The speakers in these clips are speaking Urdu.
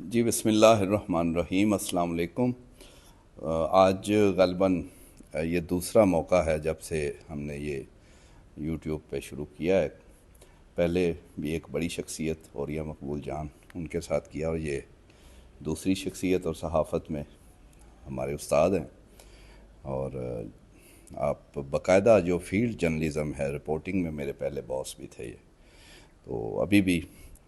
جی بسم اللہ الرحمن الرحیم، السلام علیکم۔ آج غالباً یہ دوسرا موقع ہے جب سے ہم نے یہ یوٹیوب پہ شروع کیا ہے۔ پہلے بھی ایک بڑی شخصیت اوریہ مقبول جان ان کے ساتھ کیا، اور یہ دوسری شخصیت اور صحافت میں ہمارے استاد ہیں، اور آپ باقاعدہ جو فیلڈ جرنلزم ہے، رپورٹنگ میں میرے پہلے باس بھی تھے یہ، تو ابھی بھی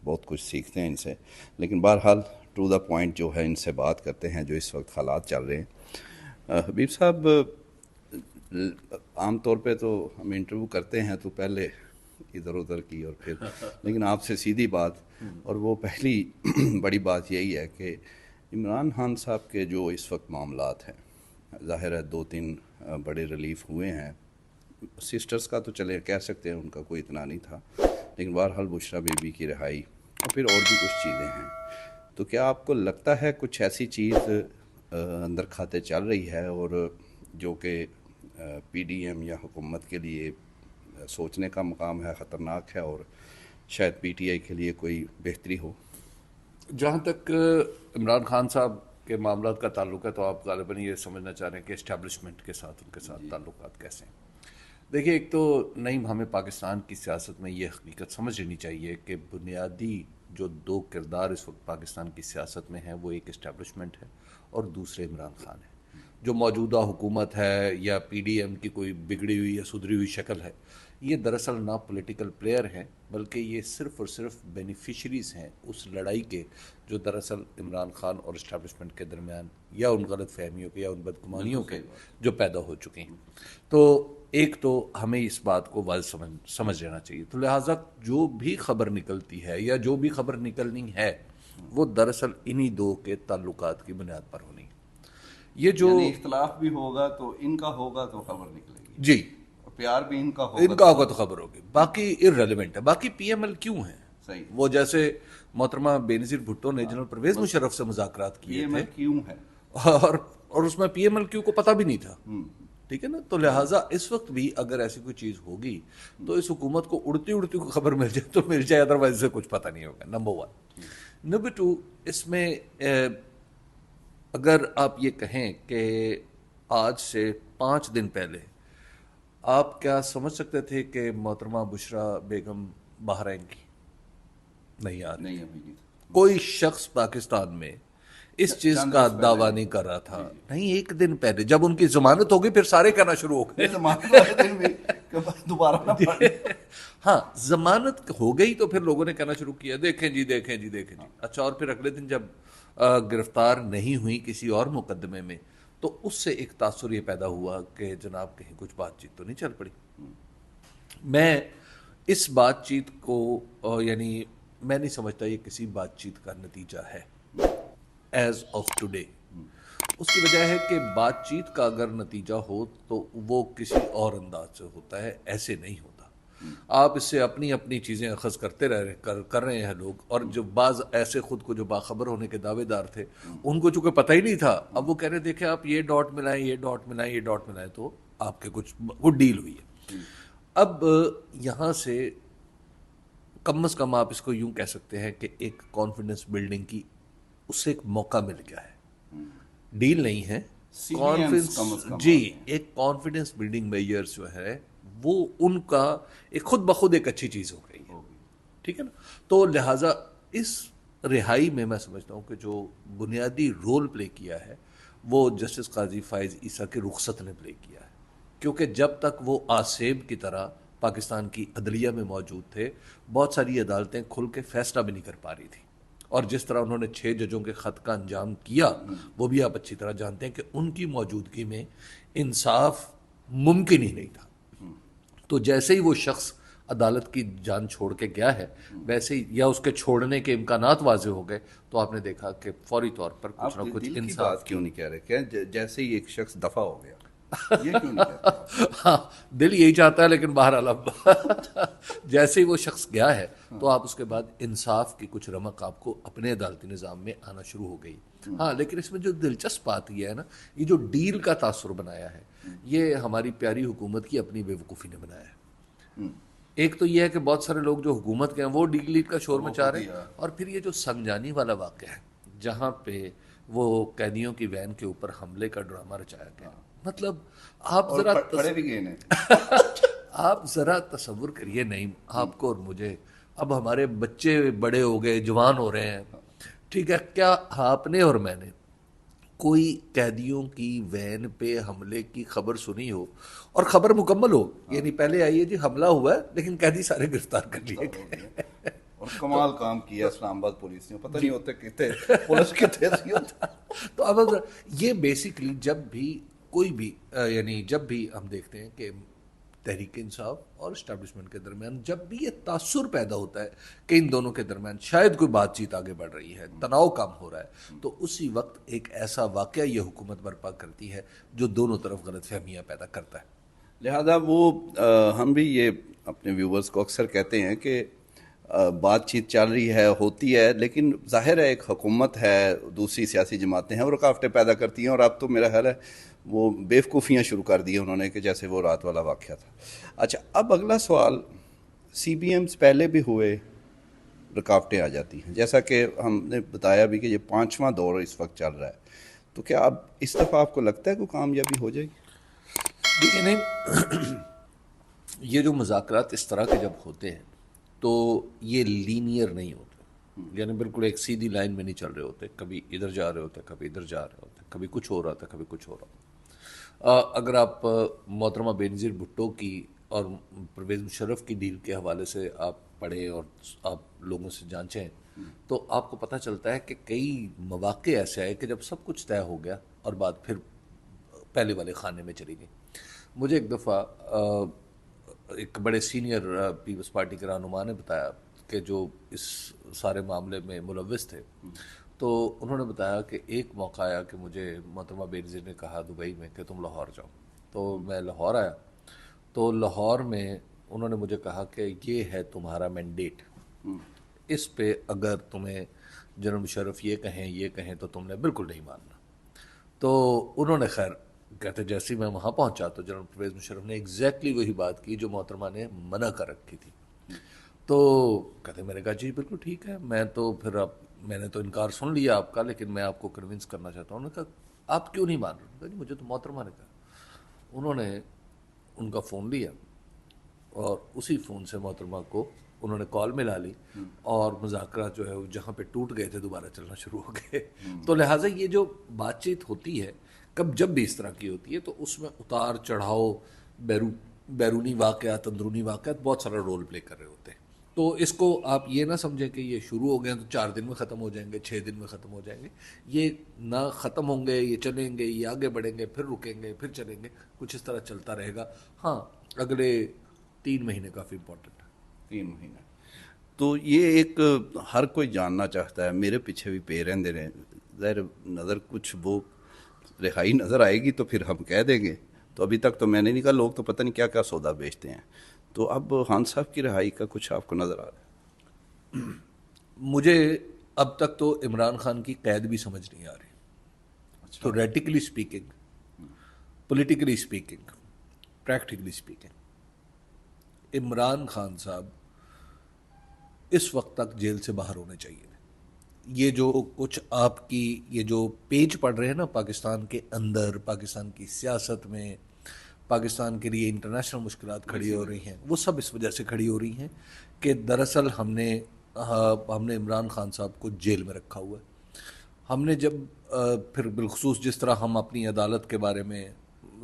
بہت کچھ سیکھتے ہیں ان سے۔ لیکن بہرحال ٹو دا پوائنٹ جو ہے ان سے بات کرتے ہیں جو اس وقت حالات چل رہے ہیں۔ حبیب صاحب، عام طور پہ تو ہم انٹرویو کرتے ہیں تو پہلے ادھر ادھر کی اور پھر، لیکن آپ سے سیدھی بات، اور وہ پہلی بڑی بات یہی ہے کہ عمران خان صاحب کے جو اس وقت معاملات ہیں، ظاہر ہے 2-3 بڑے ریلیف ہوئے ہیں۔ سسٹرز کا تو چلے کہہ سکتے ہیں ان کا کوئی اتنا نہیں تھا، لیکن بہرحال بشریٰ بی بی کی رہائی اور پھر اور بھی کچھ چیزیں ہیں۔ تو کیا آپ کو لگتا ہے کچھ ایسی چیز اندر کھاتے چل رہی ہے اور جو کہ پی ڈی ایم یا حکومت کے لیے سوچنے کا مقام ہے، خطرناک ہے، اور شاید پی ٹی آئی کے لیے کوئی بہتری ہو؟ جہاں تک عمران خان صاحب کے معاملات کا تعلق ہے تو آپ غالباً یہ سمجھنا چاہ رہے ہیں کہ اسٹیبلشمنٹ کے ساتھ ان کے ساتھ تعلقات کیسے ہیں۔ دیکھیے، ایک تو نہیں، ہمیں پاکستان کی سیاست میں یہ حقیقت سمجھ لینی چاہیے کہ بنیادی جو دو کردار اس وقت پاکستان کی سیاست میں ہیں، وہ ایک اسٹیبلشمنٹ ہے اور دوسرے عمران خان ہے۔ جو موجودہ حکومت ہے یا پی ڈی ایم کی کوئی بگڑی ہوئی یا سدھری ہوئی شکل ہے، یہ دراصل نہ پولیٹیکل پلیئر ہیں، بلکہ یہ صرف اور صرف بینیفیشریز ہیں اس لڑائی کے جو دراصل عمران خان اور اسٹیبلشمنٹ کے درمیان یا ان غلط فہمیوں کے یا ان بدگمانیوں کے جو پیدا ہو چکے ہیں۔ تو ایک تو ہمیں اس بات کو واضح سمجھ لینا چاہیے۔ تو لہٰذا جو بھی خبر نکلتی ہے یا جو بھی خبر نکلنی ہے وہ دراصل انہی دو کے تعلقات کی بنیاد پر ہونی ہے۔ یہ جو یعنی اختلاف بھی ہوگا تو ان کا ہوگا تو خبر نکلے گی، جی، پیار بھی ان کا ان کا ہوگا تو خبر ہوگی، باقی ارریلیونٹ ہے۔ باقی پی ایم ایل کیوں ہیں؟ صحیح، وہ جیسے محترمہ بینظیر بھٹو نے جنرل پرویز مشرف سے مذاکرات پی کیے ایم تھے، ایل کیوں ہے، اور اس میں پی ایم ایل کیو کو پتہ بھی نہیں تھا، ٹھیک ہے نا۔ تو لہٰذا اس وقت بھی اگر ایسی کوئی چیز ہوگی تو اس حکومت کو اڑتی اڑتی کو خبر مل جائے تو مل جائے، ادروائز سے کچھ پتہ نہیں ہوگا، نمبر 1۔ نمبر 2، اس میں اگر آپ یہ کہیں کہ آج سے 5 دن پہلے آپ کیا سمجھ سکتے تھے کہ محترمہ بشریٰ بیگم باہر آئیں گی؟ نہیں آ رہی۔ نہیں ابھی نہیں کوئی شخص پاکستان میں اس چیز کا دعویٰ نہیں کر رہا تھا، نہیں، 1 دن پہلے جب ان کی ضمانت ہوگی پھر سارے کہنا شروع ہو گئے۔ دوبارہ نہ ہاں، ضمانت ہو گئی تو پھر لوگوں نے کہنا شروع کیا، دیکھیں جی دیکھیں جی دیکھیں جی۔ اچھا، اور پھر اگلے دن جب گرفتار نہیں ہوئی کسی اور مقدمے میں تو اس سے ایک تاثر یہ پیدا ہوا کہ جناب کہیں کچھ بات چیت تو نہیں چل پڑی۔ میں اس بات چیت کو یعنی میں نہیں سمجھتا یہ کسی بات چیت کا نتیجہ ہے ایز آف ٹوڈے۔ اس کی وجہ ہے کہ بات چیت کا اگر نتیجہ ہو تو وہ کسی اور انداز سے ہوتا ہے، ایسے نہیں ہوتا۔ آپ اس سے اپنی اپنی چیزیں اخذ کرتے کر رہے ہیں لوگ، اور جو بعض ایسے خود کو جو باخبر ہونے کے دعوے دار تھے ان کو چونکہ پتہ ہی نہیں تھا، اب وہ کہہ رہے دیکھیں آپ یہ ڈاٹ ملائیں، یہ ڈاٹ ملائیں، یہ ڈاٹ ملائیں، تو آپ کے کچھ ڈیل ہوئی ہے۔ اب یہاں سے کم از کم آپ اس کو یوں کہہ سکتے ہیں کہ ایک کانفیڈنس بلڈنگ کی اس سے ایک موقع مل گیا ہے، ڈیل نہیں ہے، کانفیڈنس، جی، ایک کانفیڈنس بلڈنگ میجرز جو ہے وہ ان کا ایک خود بخود ایک اچھی چیز ہو گئی ہے، ٹھیک ہے نا۔ تو لہٰذا اس رہائی میں میں سمجھتا ہوں کہ جو بنیادی رول پلے کیا ہے وہ جسٹس قاضی فائز عیسیٰ کے رخصت نے پلے کیا ہے، کیونکہ جب تک وہ آسیب کی طرح پاکستان کی عدلیہ میں موجود تھے بہت ساری عدالتیں کھل کے فیصلہ بھی نہیں کر پا رہی تھیں، اور جس طرح انہوں نے 6 ججوں کے خط کا انجام کیا وہ بھی آپ اچھی طرح جانتے ہیں کہ ان کی موجودگی میں انصاف ممکن ہی نہیں تھا۔ تو جیسے ہی وہ شخص عدالت کی جان چھوڑ کے گیا ہے، ویسے ہی یا اس کے چھوڑنے کے امکانات واضح ہو گئے تو آپ نے دیکھا کہ فوری طور پر کچھ نہ کچھ انصاف کیوں نہیں کہہ رہے کہ جیسے ہی ایک شخص دفع ہو گیا، یہ کیوں نہیں کہتے؟ ہاں، دل یہی چاہتا ہے، لیکن بہرحال اب جیسے ہی وہ شخص گیا ہے تو آپ اس کے بعد انصاف کی کچھ رمق آپ کو اپنے عدالتی نظام میں آنا شروع ہو گئی۔ ہاں، لیکن اس میں جو دلچسپ بات یہ ہے نا، یہ جو ڈیل کا تاثر بنایا ہے یہ ہماری پیاری حکومت کی اپنی بے وقوفی نے بنایا ہے۔ ایک تو یہ ہے کہ بہت سارے لوگ جو حکومت کے ہیں وہ ڈیل کا شور مچا رہے ہیں، اور پھر یہ جو سنجانی والا واقعہ ہے جہاں پہ وہ قیدیوں کی وین کے اوپر حملے کا ڈرامہ رچایا گیا. مطلب آپ ذرا پڑے بھی گئے ہیں. آپ ذرا تصور کریے نہیں آپ کو اور مجھے, اب ہمارے بچے بڑے ہو گئے, جوان ہو رہے ہیں, ٹھیک ہے, کیا آپ نے اور میں نے کوئی قیدیوں کی وین پہ حملے کی خبر سنی ہو اور خبر مکمل ہو, یعنی پہلے آئیے جی حملہ ہوا ہے لیکن قیدی سارے گرفتار کر لیے گئے. اور کمال کام کیا اسلام آباد پولیس نے, پتہ نہیں ہوتے کتنے پولیس کتنے سی ہوتا. تو اب یہ بیسکلی جب بھی کوئی بھی یعنی جب بھی ہم دیکھتے ہیں کہ تحریک انصاف اور اسٹیبلشمنٹ کے درمیان جب بھی یہ تاثر پیدا ہوتا ہے کہ ان دونوں کے درمیان شاید کوئی بات چیت آگے بڑھ رہی ہے, تناؤ کم ہو رہا ہے, تو اسی وقت ایک ایسا واقعہ یہ حکومت برپا کرتی ہے جو دونوں طرف غلط فہمیاں پیدا کرتا ہے. لہذا وہ ہم بھی یہ اپنے ویورز کو اکثر کہتے ہیں کہ بات چیت چل رہی ہے, ہوتی ہے, لیکن ظاہر ہے ایک حکومت ہے, دوسری سیاسی جماعتیں ہیں, وہ رکاوٹیں پیدا کرتی ہیں, اور اب تو میرا خیال ہے وہ بیوقوفیاں شروع کر دی انہوں نے کہ جیسے وہ رات والا واقعہ تھا. اچھا, اب اگلا سوال, سی بی ایمز پہلے بھی ہوئے, رکاوٹیں آ جاتی ہیں, جیسا کہ ہم نے بتایا بھی کہ یہ 5واں دور اس وقت چل رہا ہے, تو کیا اب اس دفعہ آپ کو لگتا ہے کہ کامیابی ہو جائے گی؟ دیکھیں نہیں, یہ جو مذاکرات اس طرح کے جب ہوتے ہیں تو یہ لینئر نہیں ہوتے, یعنی بالکل ایک سیدھی لائن میں نہیں چل رہے ہوتے, کبھی ادھر جا رہے ہوتے, کبھی ادھر جا رہے ہوتے, کبھی کچھ ہو رہا تھا, کبھی کچھ ہو رہا تھا. اگر آپ محترمہ بینظیر بھٹو کی اور پرویز مشرف کی ڈیل کے حوالے سے آپ پڑھیں اور آپ لوگوں سے جانچیں تو آپ کو پتہ چلتا ہے کہ کئی مواقع ایسے آئے کہ جب سب کچھ طے ہو گیا اور بات پھر پہلے والے خانے میں چلی گئی. مجھے ایک دفعہ ایک بڑے سینئر پیپلز پارٹی کے رہنما نے بتایا کہ جو اس سارے معاملے میں ملوث تھے, تو انہوں نے بتایا کہ ایک موقع آیا کہ مجھے محترمہ بینظیر نے کہا دبئی میں کہ تم لاہور جاؤ, تو میں لاہور آیا, تو لاہور میں انہوں نے مجھے کہا کہ یہ ہے تمہارا مینڈیٹ, اس پہ اگر تمہیں جنرل مشرف یہ کہیں تو تم نے بالکل نہیں ماننا. تو انہوں نے خیر کہتے جیسے ہی میں وہاں پہنچا تو جنرل پرویز مشرف نے ایگزیکٹلی وہی بات کی جو محترمہ نے منع کر رکھی تھی. تو کہتے میں نے کہا جی بالکل ٹھیک ہے, میں تو پھر اب میں نے تو انکار سن لیا آپ کا, لیکن میں آپ کو کنونس کرنا چاہتا ہوں. انہوں نے کہا آپ کیوں نہیں مان رہے؟ کہا جی مجھے تو محترمہ نے کہا. انہوں نے ان کا فون لیا اور اسی فون سے محترمہ کو انہوں نے کال ملا لی اور مذاکرات جو ہے وہ جہاں پہ ٹوٹ گئے تھے دوبارہ چلنا شروع ہو گئے. تو لہٰذا یہ جو بات چیت ہوتی ہے جب بھی اس طرح کی ہوتی ہے تو اس میں اتار چڑھاؤ, بیرونی واقعات, اندرونی واقعات بہت سارا رول پلے کر رہے ہوتے ہیں. تو اس کو آپ یہ نہ سمجھیں کہ یہ شروع ہو گئے ہیں تو 4 دن میں ختم ہو جائیں گے, 6 دن میں ختم ہو جائیں گے. یہ نہ ختم ہوں گے, یہ چلیں گے, یہ آگے بڑھیں گے, پھر رکیں گے, پھر چلیں گے, کچھ اس طرح چلتا رہے گا. ہاں اگلے 3 مہینے کافی امپورٹنٹ ہے. 3 مہینے تو یہ ایک ہر کوئی جاننا چاہتا ہے, میرے پیچھے بھی پے رہندے رہے, ظاہر نظر کچھ وہ رہائی نظر آئے گی تو پھر ہم کہہ دیں گے. تو ابھی تک تو میں نے نہیں کہا, لوگ تو پتہ نہیں کیا کیا سودا بیچتے ہیں. تو اب خان صاحب کی رہائی کا کچھ آپ کو نظر آ رہا ہے؟ مجھے اب تک تو عمران خان کی قید بھی سمجھ نہیں آ رہی. تو theoretically speaking, politically speaking, practically speaking, Imran Khan sahab اس وقت تک جیل سے باہر ہونے چاہیے. یہ جو کچھ آپ کی یہ جو پیج پڑ رہے ہیں نا پاکستان کے اندر, پاکستان کی سیاست میں, پاکستان کے لیے انٹرنیشنل مشکلات کھڑی ہو رہی ہیں, وہ سب اس وجہ سے کھڑی ہو رہی ہیں کہ دراصل ہم نے عمران خان صاحب کو جیل میں رکھا ہوا ہے. ہم نے جب پھر بالخصوص جس طرح ہم اپنی عدالت کے بارے میں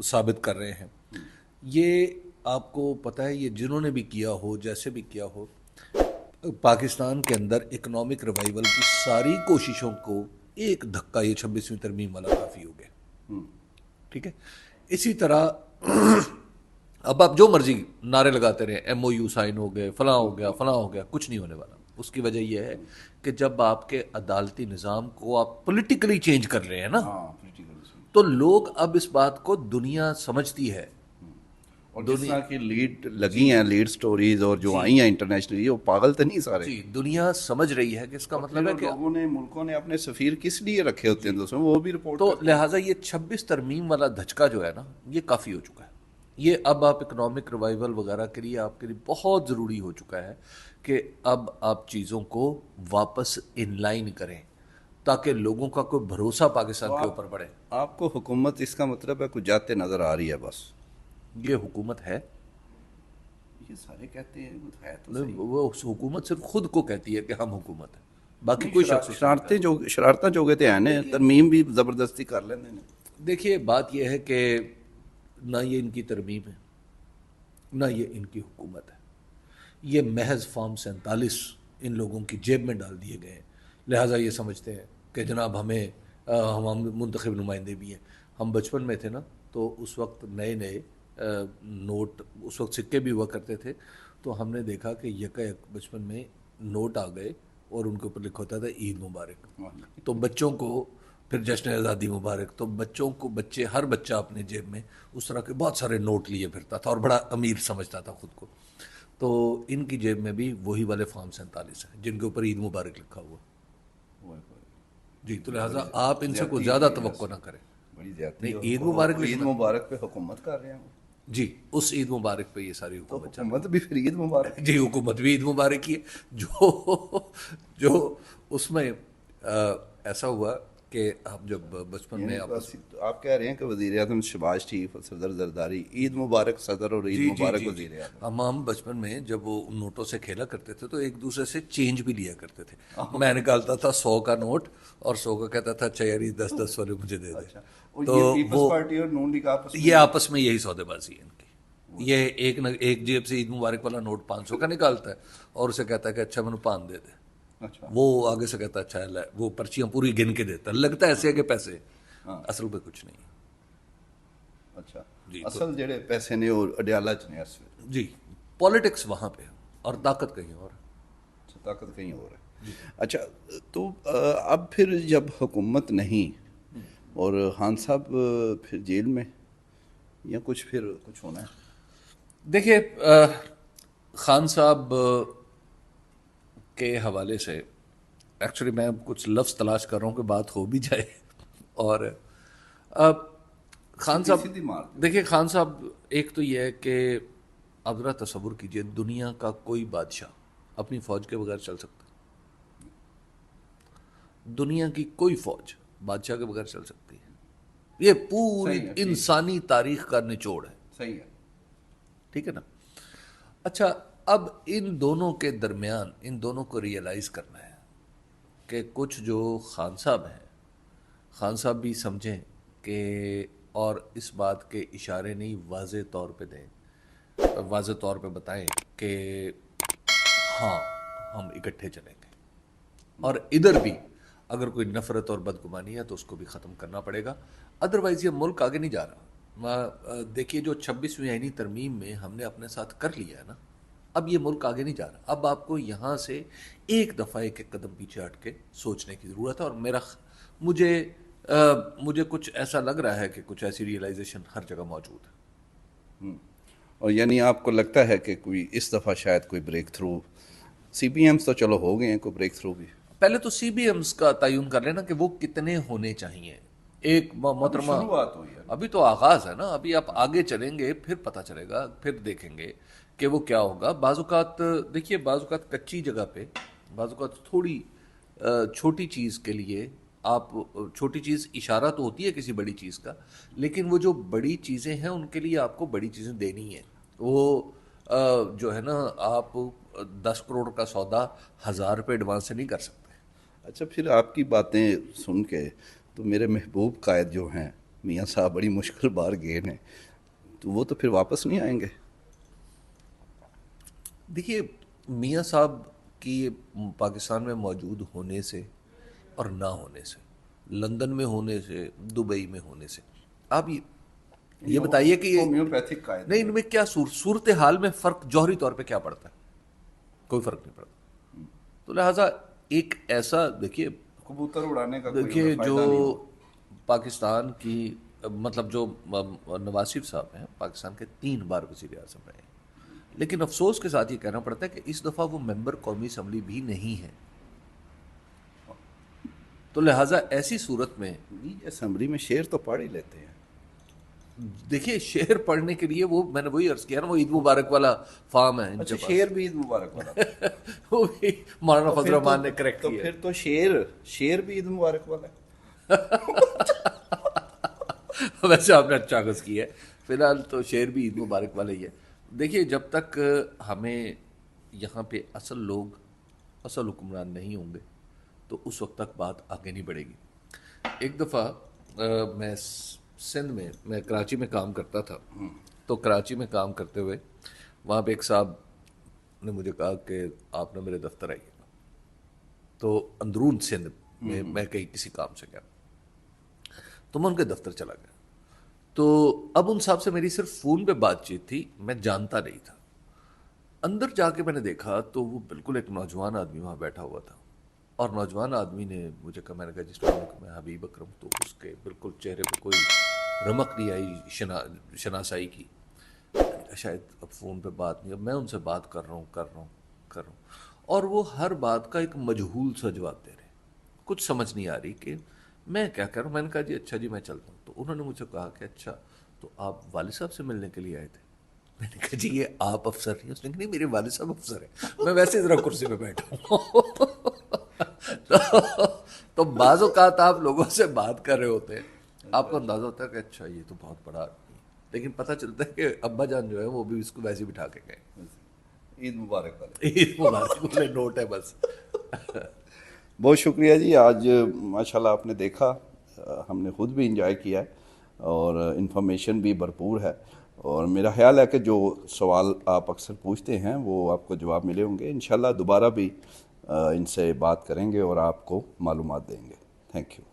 ثابت کر رہے ہیں, یہ آپ کو پتہ ہے یہ جنہوں نے بھی کیا ہو, جیسے بھی کیا ہو, پاکستان کے اندر اکنامک ریوائیول کی ساری کوششوں کو ایک دھکا یہ 26ویں ترمیم والا کافی ہو گیا. ٹھیک ہے, اسی طرح اب آپ جو مرضی نعرے لگاتے رہے, ایم او یو سائن ہو گئے, فلاں ہو گیا, فلاں ہو گیا, کچھ نہیں ہونے والا. اس کی وجہ یہ ہے کہ جب آپ کے عدالتی نظام کو آپ پولیٹیکلی چینج کر رہے ہیں نا, تو لوگ اب اس بات کو دنیا سمجھتی ہے. اور جس طرح کی لیڈ لگی ہیں, لیڈ سٹوریز اور جو آئی ہیں انٹرنیشنلی, وہ پاگل تو نہیں سارے. جی, دنیا سمجھ رہی ہے کہ اس کا مطلب ہے کہ لوگوں نے, ملکوں نے اپنے سفیر کس لیے رکھے ہوتے ہیں دوسروں, وہ بھی رپورٹ. تو لہٰذا یہ 26 ترمیم والا دھچکا جو ہے نا, یہ کافی ہو چکا ہے. یہ اب آپ اکنامک ریوائیول وغیرہ کے لیے آپ کے لیے بہت ضروری ہو چکا ہے کہ اب آپ چیزوں کو واپس ان لائن کریں. تاکہ لوگوں کا کوئی بھروسہ پاکستان کے اوپر بڑھے. آپ کو حکومت اس کا مطلب ہے کچھ جاتے نظر آ رہی ہے بس؟ یہ حکومت ہے؟ یہ سارے کہتے ہیں وہ ہے تو صحیح. وہ حکومت صرف خود کو کہتی ہے کہ ہم حکومت ہیں, باقی کوئی شخص. شرارتیں جو گئے تھے ہیں ترمیم بھی زبردستی کر لیندے ہیں. دیکھیے بات یہ ہے کہ نہ یہ ان کی ترمیم ہے نہ یہ ان کی حکومت ہے, یہ محض فارم 47 ان لوگوں کی جیب میں ڈال دیے گئے ہیں. لہٰذا یہ سمجھتے ہیں کہ جناب ہمیں ہم منتخب نمائندے بھی ہیں. ہم بچپن میں تھے نا تو اس وقت نئے نئے نوٹ, اس وقت سکے بھی ہوا کرتے تھے, تو ہم نے دیکھا کہ یک بچپن میں نوٹ آ گئے اور ان کے اوپر لکھا ہوتا تھا عید مبارک. تو بچوں کو پھر جشن آزادی مبارک, تو بچوں کو ہر بچہ اپنے جیب میں اس طرح کے بہت سارے نوٹ لیے پھرتا تھا اور بڑا امیر سمجھتا تھا خود کو. تو ان کی جیب میں بھی وہی والے فارم 47 ہیں جن کے اوپر عید مبارک لکھا ہوا. جی, تو لہٰذا آپ ان سے کوئی زیادہ توقع نہ کریں. بڑی زیادتی. نہیں, عید مبارک عید مبارک پہ حکومت کر رہے ہیں. جی, اس عید مبارک پہ یہ ساری حکومت بھی پھر عید مبارک. جی, حکومت بھی عید مبارک کی ہے. جو اس میں ایسا ہوا کہ ہم جب بچپن میں آپ کہہ رہے ہیں کہ وزیر اعظم شہباز شریف اور صدر زرداری عید مبارک صدر اور عید مبارک وزیر اعظم. ہم بچپن میں جب وہ نوٹوں سے کھیلا کرتے تھے تو ایک دوسرے سے چینج بھی لیا کرتے تھے. میں نکالتا تھا 100 کا نوٹ اور 100 کا کہتا تھا اچھا یار 10 والے مجھے دے دے. تو پیپلز پارٹی اور نون لیگ یہ آپس میں یہی سودے بازی ہے ان کی. یہ ایک جیب سے عید مبارک والا نوٹ 500 کا نکالتا ہے اور اسے کہتا ہے کہ اچھا میں نے 5 دے دے. وہ آگے سے کہتا ہے اچھا, وہ پرچیاں پوری گن کے دیتا ہے, لگتا ہے ایسے کہ پیسے, اصل پہ کچھ نہیں. اچھا, اصل جڑے پیسے نے وہ اڈیالہ چ نے. جی, پالیٹکس وہاں پہ اور طاقت کہیں اور. طاقت کہیں اور ہے. اچھا, تو اب پھر جب حکومت نہیں اور خان صاحب پھر جیل میں یا کچھ ہونا ہے؟ دیکھیے, خان صاحب کے حوالے سے ایکچولی میں کچھ لفظ تلاش کر رہا ہوں کہ بات ہو بھی جائے. اور خان صاحب, دیکھیے خان صاحب, ایک تو یہ ہے کہ آپ ذرا تصور کیجئے دنیا کا کوئی بادشاہ اپنی فوج کے بغیر چل سکتا؟ دنیا کی کوئی فوج بادشاہ کے بغیر چل سکتی ہے؟ یہ پوری انسانی تاریخ کا نچوڑ ہے. صحیح ہے, ٹھیک ہے نا. اچھا, اب ان دونوں کے درمیان ان دونوں کو ریئلائز کرنا ہے کہ کچھ جو خان صاحب ہیں, خان صاحب بھی سمجھیں کہ, اور اس بات کے اشارے نہیں واضح طور پہ دیں, واضح طور پہ بتائیں کہ ہاں ہم اکٹھے چلیں گے, اور ادھر بھی اگر کوئی نفرت اور بدگمانی ہے تو اس کو بھی ختم کرنا پڑے گا, ادروائز یہ ملک آگے نہیں جا رہا. دیکھیے جو 26ویں آئینی ترمیم میں ہم نے اپنے ساتھ کر لیا ہے نا, اب یہ ملک آگے نہیں جا رہا. اب آپ کو یہاں سے ایک دفعہ ایک قدم پیچھے ہٹ کے سوچنے کی ضرورت ہے. اور مجھے کچھ ایسا لگ رہا ہے کہ کچھ ایسی ریئلائزیشن ہر جگہ موجود ہے. اور یعنی آپ کو لگتا ہے کہ کوئی اس دفعہ شاید کوئی بریک تھرو, سی پی ایمز تو چلو ہو گئے ہیں, کوئی بریک تھرو بھی پہلے تو سی بی ایمز کا تعین کر لینا کہ وہ کتنے ہونے چاہیے. ایک محترمہ, شروعات ہوئی ہے, ابھی تو آغاز ہے نا, ابھی آپ آگے چلیں گے پھر پتہ چلے گا, پھر دیکھیں گے کہ وہ کیا ہوگا. بعض اوقات دیکھیے, بعض اوقات کچی جگہ پہ, بعض اوقات تھوڑی چھوٹی چیز کے لیے آپ, چھوٹی چیز اشارہ تو ہوتی ہے کسی بڑی چیز کا, لیکن وہ جو بڑی چیزیں ہیں ان کے لیے آپ کو بڑی چیزیں دینی ہیں. وہ جو ہے نا, آپ 10 کروڑ کا سودا 1000 روپے ایڈوانس سے نہیں کر سکتے. اچھا, پھر آپ کی باتیں سن کے تو میرے محبوب قائد جو ہیں میاں صاحب بڑی مشکل بار گئے ہیں, تو وہ تو پھر واپس نہیں آئیں گے. دیکھیے, میاں صاحب کی پاکستان میں موجود ہونے سے اور نہ ہونے سے, لندن میں ہونے سے, دبئی میں ہونے سے, آپ یہ بتائیے کہ ہومیوپیتھک قائد نہیں, ان میں کیا صورتحال میں فرق جوہری طور پہ کیا پڑتا ہے؟ کوئی فرق نہیں پڑتا. تو لہٰذا ایک ایسا دیکھیے, کبوتر اڑانے کا دیکھیے جو پاکستان کی, مطلب جو نواز شریف صاحب ہیں پاکستان کے 3 بار وزیر اعظم رہے ہیں, لیکن افسوس کے ساتھ یہ کہنا پڑتا ہے کہ اس دفعہ وہ ممبر قومی اسمبلی بھی نہیں ہے. تو لہٰذا ایسی صورت میں اسمبلی میں شعر تو پڑھ ہی لیتے ہیں. دیکھیے شعر پڑھنے کے لیے وہ میں نے وہی عرض کیا نا، وہ عید مبارک والا فارم ہے ان کے اچھا پاس، شعر بھی عید مبارک والا وہ بھی مولانا فضل الرحمان نے کریکٹ تو کیا. پھر تو شعر بھی عید مبارک والا ہے. ویسے آپ نے اچھا عرض کیا ہے. فی الحال تو شعر بھی عید مبارک والا ہی ہے. دیکھیے جب تک ہمیں یہاں پہ اصل حکمران نہیں ہوں گے تو اس وقت تک بات آگے نہیں بڑھے گی. ایک دفعہ میں سندھ میں کراچی میں کام کرتا تھا، تو کراچی میں کام کرتے ہوئے وہاں پہ ایک صاحب نے مجھے کہا کہ آپ نے میرے دفتر آئیے. تو اندرون سندھ میں کہیں کسی کام سے گیا تو میں ان کے دفتر چلا گیا. تو اب ان صاحب سے میری صرف فون پہ بات چیت تھی، میں جانتا نہیں تھا. اندر جا کے میں نے دیکھا تو وہ بالکل ایک نوجوان آدمی وہاں بیٹھا ہوا تھا، اور نوجوان آدمی نے مجھے کہا، میں نے کہا جس میں حبیب اکرم، تو اس کے بالکل چہرے پہ کوئی رمق نہیں آئی شناسائی کی. شاید اب فون پہ بات نہیں، اب میں ان سے بات کر رہا ہوں اور وہ ہر بات کا ایک مجہول سا جواب دے رہے. کچھ سمجھ نہیں آ رہی کہ میں کیا کر رہا ہوں. میں نے کہا جی اچھا جی میں چلتا ہوں. تو انہوں نے مجھے کہا کہ اچھا تو آپ والد صاحب سے ملنے کے لیے آئے تھے. میں نے کہا جی یہ آپ افسر نہیں. اس نے کہا نہیں میرے والد صاحب افسر ہیں، میں ویسے ذرا کرسی پہ بیٹھا ہوں. تو بعض اوقات آپ لوگوں سے بات کر رہے ہوتے ہیں، آپ کو اندازہ ہوتا ہے کہ اچھا یہ تو بہت بڑا آدمی ہے، لیکن پتہ چلتا ہے کہ ابا جان جو ہے وہ بھی اس کو ویسے بٹھا کے گئے. عید مبارک والے. عید مبارک والے نوٹ ہے بس. بہت شکریہ جی. آج ماشاءاللہ آپ نے دیکھا، ہم نے خود بھی انجوائے کیا ہے اور انفارمیشن بھی بھرپور ہے، اور میرا خیال ہے کہ جو سوال آپ اکثر پوچھتے ہیں وہ آپ کو جواب ملے ہوں گے. انشاءاللہ دوبارہ بھی ان سے بات کریں گے اور آپ کو معلومات دیں گے. Thank you.